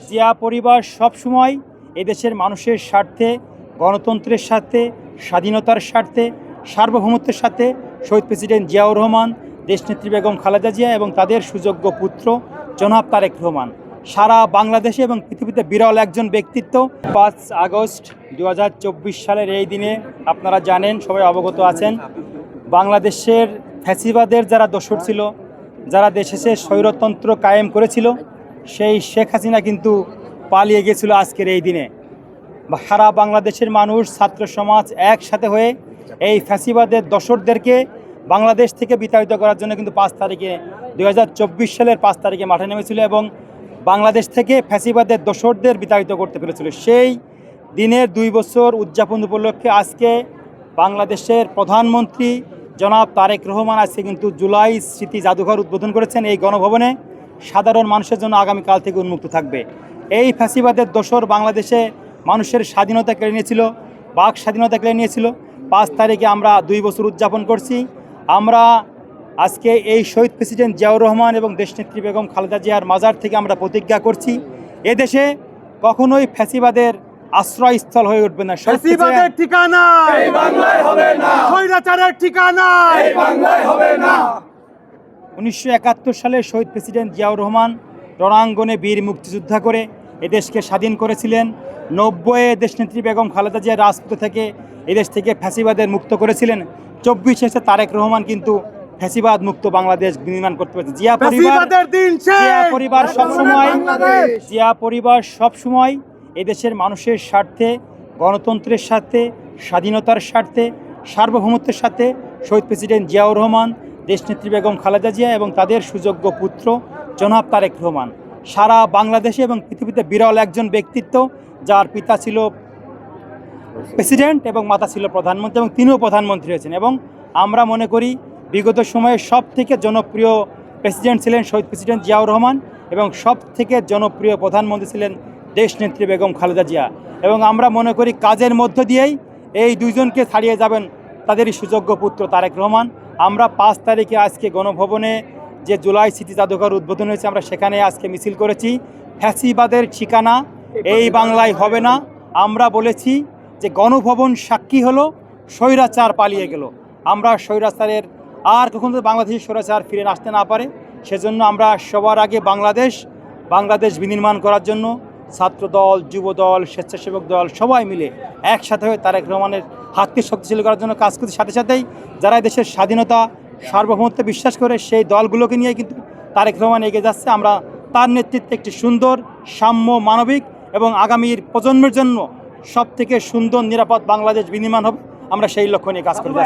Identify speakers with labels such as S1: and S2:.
S1: জিয়া পরিবার সবসময় এদেশের মানুষের স্বার্থে, গণতন্ত্রের স্বার্থে, স্বাধীনতার স্বার্থে, সার্বভৌমত্বের সাথে শহীদ প্রেসিডেন্ট জিয়াউর রহমান, দেশনেত্রী বেগম খালেদা জিয়া এবং তাদের সুযোগ্য পুত্র জনাব তারেক রহমান সারা বাংলাদেশে এবং পৃথিবীতে বিরল একজন ব্যক্তিত্ব। 5 আগস্ট 2024 সালের এই দিনে আপনারা জানেন, সবাই অবগত আছেন, বাংলাদেশের ফ্যাসিবাদের যারা দোসর ছিল, যারা দেশে স্বৈরতন্ত্র কায়েম করেছিল, সেই শেখ হাসিনা কিন্তু পালিয়ে গেছিল আজকের এই দিনে। সারা বাংলাদেশের মানুষ, ছাত্র সমাজ একসাথে হয়ে এই ফ্যাসিবাদের দোসরদেরকে বাংলাদেশ থেকে বিতাড়িত করার জন্য কিন্তু 5 তারিখে 2024 সালের 5 তারিখে মাঠে নেমেছিল এবং বাংলাদেশ থেকে ফ্যাসিবাদের দোসরদের বিতাড়িত করতে পেরেছিল। সেই দিনের 2 বছর উদযাপন উপলক্ষে আজকে বাংলাদেশের প্রধানমন্ত্রী জনাব তারেক রহমান আজকে কিন্তু জুলাই স্মৃতি জাদুঘর উদ্বোধন করেছেন। এই গণভবনে সাধারণ মানুষের জন্য আগামীকাল থেকে উন্মুক্ত থাকবে। এই ফ্যাসিবাদের দোসর বাংলাদেশে মানুষের স্বাধীনতা কেড়ে নিয়েছিল, বাক স্বাধীনতা কেড়ে নিয়েছিল। 5 তারিখে আমরা 2 বছর উদযাপন করছি। আমরা আজকে এই শহীদ প্রেসিডেন্ট জিয়াউর রহমান এবং দেশনেত্রী বেগম খালেদা জিয়ার মাজার থেকে আমরা প্রতিজ্ঞা করছি, এদেশে কখনোই ফ্যাসিবাদের আশ্রয়স্থল হয়ে উঠবে না।
S2: ফ্যাসিবাদের ঠিকানা এই বাংলায় হবে না, স্বৈরাচারের ঠিকানা এই বাংলায় হবে না।
S1: 1971 সালে শহীদ প্রেসিডেন্ট জিয়াউর রহমান রণাঙ্গনে বীর মুক্তিযোদ্ধা করে এদেশকে স্বাধীন করেছিলেন। 90-এ দেশনেত্রী বেগম খালেদা জিয়া রাজপথ থেকে এদেশ থেকে ফ্যাসিবাদের মুক্ত করেছিলেন। 24-এ তারেক রহমান কিন্তু ফ্যাসিবাদ মুক্ত বাংলাদেশ নির্মাণ করতে পেরেছে। জিয়া পরিবার সবসময় এদেশের মানুষের স্বার্থে, গণতন্ত্রের স্বার্থে, স্বাধীনতার স্বার্থে, সার্বভৌমত্বের সাথে শহীদ প্রেসিডেন্ট জিয়াউর রহমান, দেশনেত্রী বেগম খালেদা জিয়া এবং তাদের সুযোগ্য পুত্র জনাব তারেক রহমান সারা বাংলাদেশে এবং পৃথিবীতে বিরল একজন ব্যক্তিত্ব, যার পিতা ছিল প্রেসিডেন্ট এবং মাতা ছিল প্রধানমন্ত্রী এবং তিনিও প্রধানমন্ত্রী হয়েছেন। এবং আমরা মনে করি বিগত সময়ে সব থেকে জনপ্রিয় প্রেসিডেন্ট ছিলেন শহীদ প্রেসিডেন্ট জিয়াউর রহমান এবং সব থেকে জনপ্রিয় প্রধানমন্ত্রী ছিলেন দেশনেত্রী বেগম খালেদা জিয়া। এবং আমরা মনে করি কাজের মধ্য দিয়েই এই দুইজনকে ছাড়িয়ে যাবেন তাদেরই সুযোগ্য পুত্র তারেক রহমান। আমরা 5 তারিখে আজকে গণভবনে যে জুলাই স্মৃতি জাদুঘর উদ্বোধন হয়েছে, আমরা সেখানে আজকে মিছিল করেছি। ফ্যাসিবাদের ঠিকানা এই বাংলায় হবে না। আমরা বলেছি যে গণভবন সাক্ষী হলো স্বৈরাচার পালিয়ে গেল। আমরা স্বৈরাচারের আর কখনো বাংলাদেশের স্বৈরাচার ফিরে আসতে না পারে, সেজন্য আমরা সবার আগে বাংলাদেশ বিনির্মাণ করার জন্য ছাত্রদল, যুবদল, স্বেচ্ছাসেবক দল সবাই মিলে একসাথে হয়ে তারেক রহমানের হাতকে শক্তিশালী করার জন্য কাজ করছে। সাথে সাথেই যারা দেশের স্বাধীনতা, সার্বভৌমত্বে বিশ্বাস করে সেই দলগুলোকে নিয়ে কিন্তু তারেক রহমান এগিয়ে যাচ্ছে। আমরা তার নেতৃত্বে একটি সুন্দর, সাম্য, মানবিক এবং আগামীর প্রজন্মের জন্য সবথেকে সুন্দর নিরাপদ বাংলাদেশ বিনির্মাণ হবে। আমরা সেই লক্ষ্য নিয়ে কাজ করে যাচ্ছি।